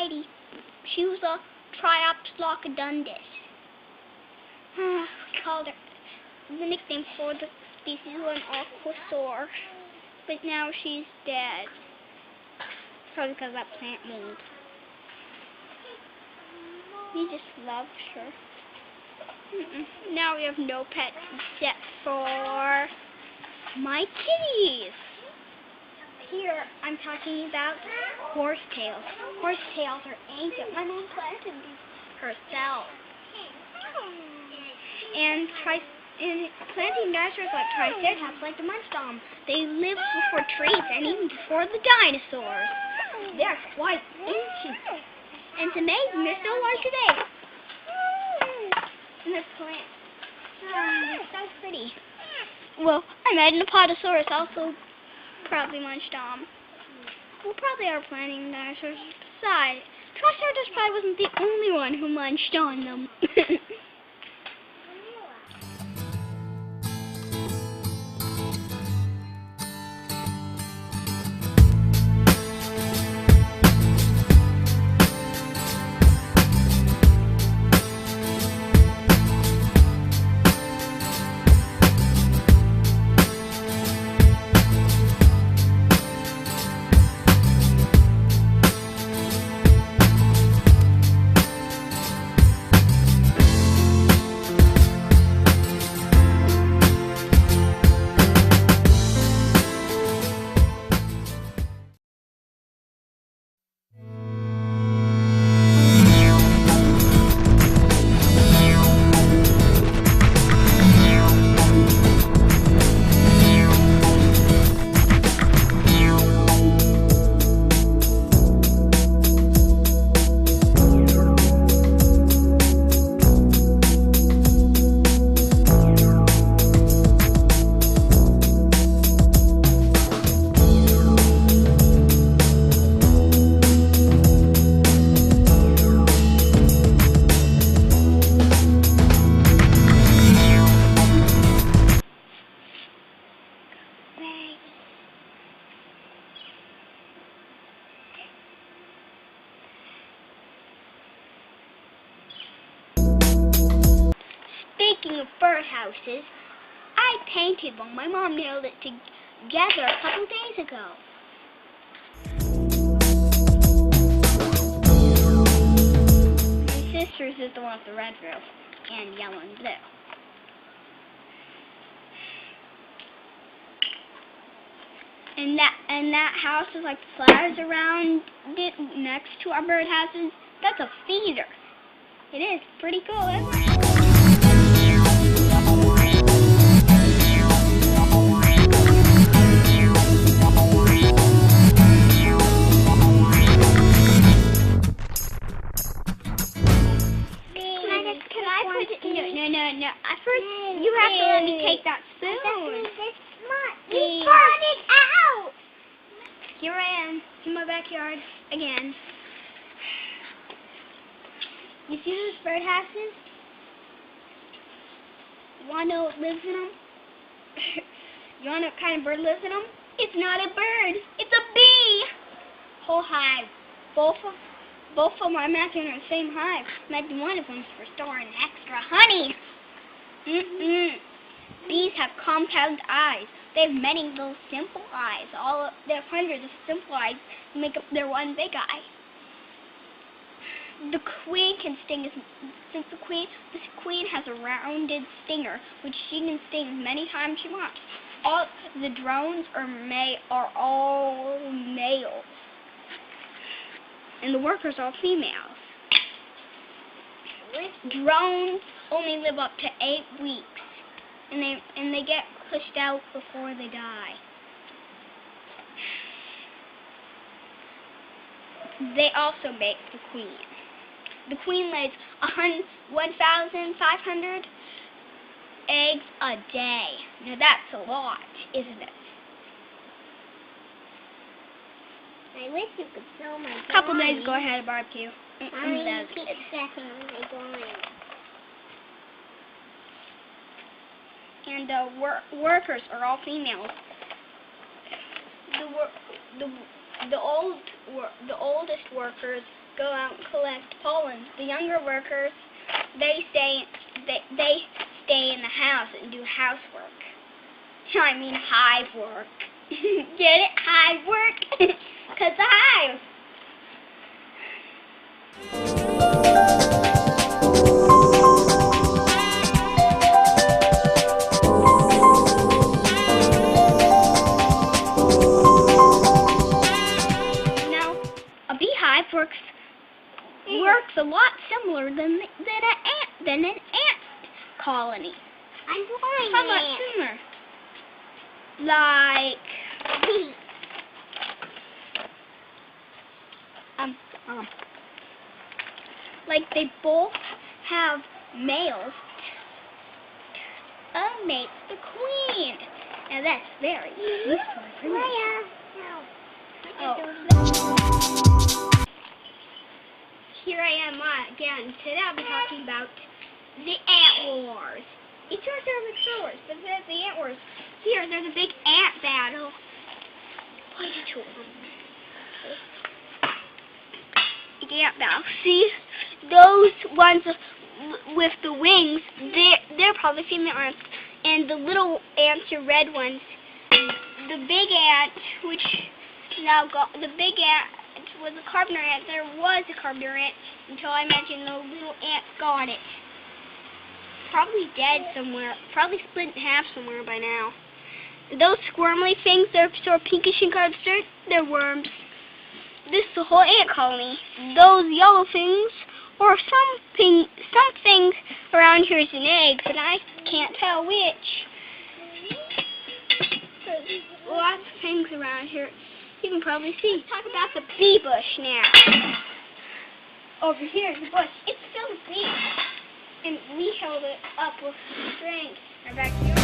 lady. She was a Triopslocodundus. We called her, the nickname for the species was an Aquasaur. But now she's dead. Probably because of that plant mold. We just loved her. Now we have no pets except for my kitties. Here I'm talking about horsetails. Horsetails are ancient. My mom planted these herself. And planting dinosaurs like Triceratops like the Munchausen. They lived before trees and even before the dinosaurs. They're quite ancient. And it's amazing, they're still alive today. And the plants. They're so pretty. Well, I imagine a Podosaurus also probably munched on. Well, probably are planting dinosaurs. Besides, Triceratops probably wasn't the only one who munched on them. Speaking of birdhouses, I painted one. My mom nailed it together a couple days ago. My sister's is the one with the red roof and yellow and blue. And that house is like flowers around it next to our birdhouses. That's a feeder. It is pretty cool, isn't it? No. First, you have to let me take that spoon. You brought it out! Here I am, in my backyard, again. You see those birdhouses? You want to know what lives in them? You want to know what kind of bird lives in them? It's not a bird, it's a bee! Whole hive. Both of them I'm actually in the same hive. Maybe one of them's for storing extra honey. Bees have compound eyes. They have many little simple eyes. They have hundreds of simple eyes to make up their one big eye. The queen can sting since the queen has a rounded stinger, which she can sting as many times she wants. All the drones are all males, and the workers are all females. Drones only live up to 8 weeks, and they get pushed out before they die. They also make the queen. The queen lays 1,500 eggs a day. Now that's a lot, isn't it? I wish you could smell my drawing. Couple days ago I had a barbecue. I keep stepping on my drawing. And the workers are all females. The oldest workers go out and collect pollen. The younger workers, they stay in the house and do housework. I mean hive work. Get it? Hive work? 'Cause the hive. Now, a beehive works a lot similar than an ant colony. I'm going How much similar? Like they both have males. A mate's the queen. Now that's very useful. Maia. No. Here I am again. Today I'll be talking about the ant wars. It's your service source, but there's the ant wars. Here, there's a big ant battle. Ant battle. See, those ones with the wings, they're probably female ants, and the little ants are red ones. The big ant, which now got the big ant was a carpenter ant. There was a carpenter ant until I mentioned the little ant got it. Probably dead somewhere. Probably split in half somewhere by now. Those squirmly things, they're sort of pinkish in color. They're worms. This is the whole ant colony. Those yellow things, or some things around here is an egg, but I can't tell which. There's lots of things around here. You can probably see. Let's talk about the bee bush now. Over here is the bush. It's still a bee. And we held it up with string. And back here.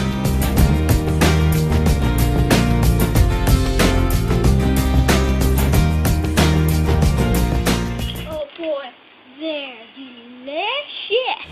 Oh boy, they're delicious.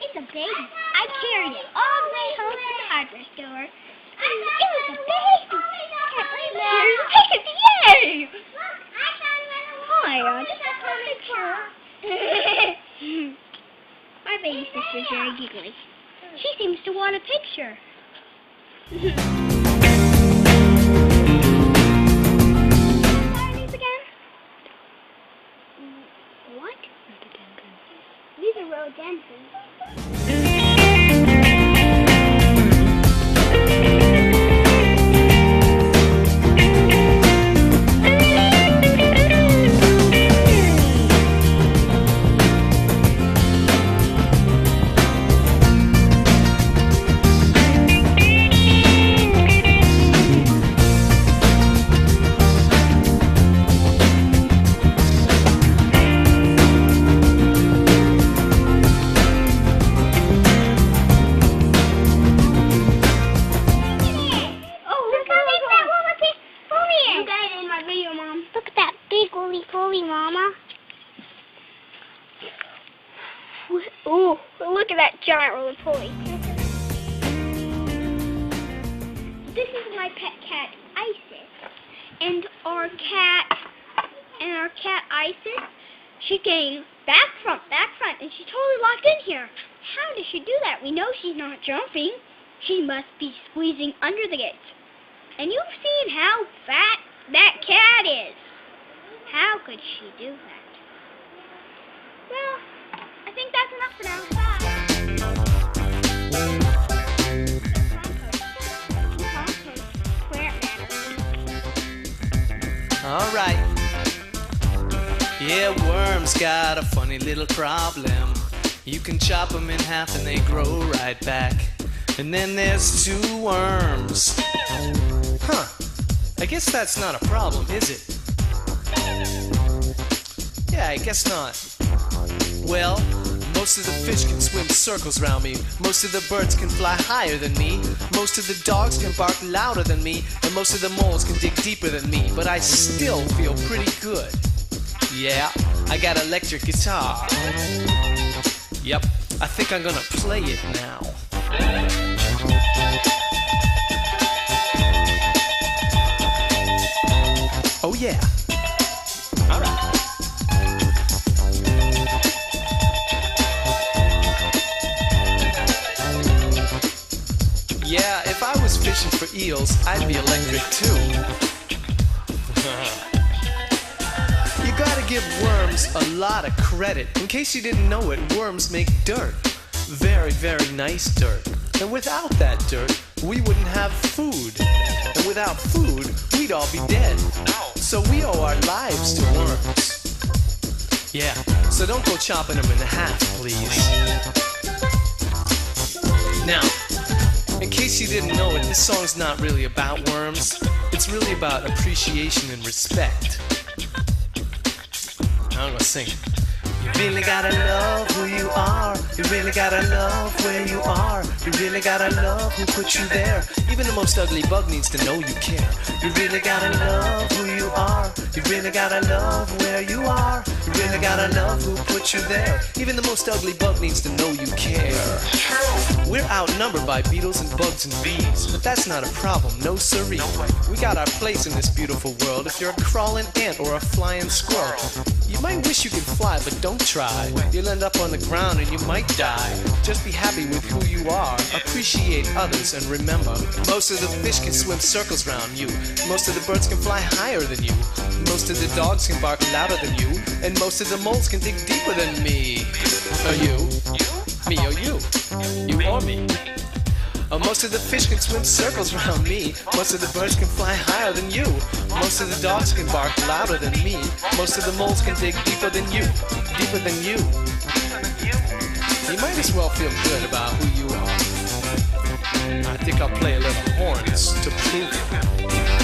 It's a baby. I carried it all the way home from the hardware store. It was a baby. Yay! Hi, this is a picture. My baby sister's very giggly. She seems to want a picture. What are these again? What? These are rhododendrons. Mama. Ooh, look at that giant roly-poly. This is my pet cat, Isis. And our cat Isis, she's getting back front, and she's totally locked in here. How does she do that? We know she's not jumping. She must be squeezing under the gate. And you've seen how fat that cat is. How could she do that? Well, I think that's enough for now. Bye. All right. Yeah, worms got a funny little problem. You can chop them in half and they grow right back. And then there's two worms. Huh. I guess that's not a problem, is it? Yeah, I guess not. Well, most of the fish can swim circles around me. Most of the birds can fly higher than me. Most of the dogs can bark louder than me. And most of the moles can dig deeper than me. But I still feel pretty good. Yeah. I got electric guitar. Yep, I think I'm gonna play it now. Oh yeah. Alright. Yeah, if I was fishing for eels, I'd be electric too. You gotta give worms a lot of credit. In case you didn't know it, worms make dirt. Very, very nice dirt. And without that dirt, we wouldn't have food. And without food, we'd all be dead. So we owe our lives to worms. Yeah, so don't go chopping them in half, please. Now, in case you didn't know it, this song's not really about worms. It's really about appreciation and respect. I'm gonna sing it. You really gotta love who you are. You really gotta love where you are. You really gotta love who put you there. Even the most ugly bug needs to know you care. You really gotta love who you are. You really gotta love where you are. You really gotta love who put you there. Even the most ugly bug needs to know you care. We're outnumbered by beetles and bugs and bees, but that's not a problem, no siree. We got our place in this beautiful world. If you're a crawling ant or a flying squirrel, you might wish you could fly, but don't try. You'll end up on the ground and you might die. Just be happy with who you are. Appreciate others and remember, most of the fish can swim circles around you. Most of the birds can fly higher than you. Most of the dogs can bark louder than you. And most of the moles can dig deeper than me. Or you. Me or you. You or me. Most of the fish can swim circles around me. Most of the birds can fly higher than you. Most of the dogs can bark louder than me. Most of the moles can dig deeper than you. Deeper than you. You might as well feel good about who you are. I think I'll play a little horns to prove it.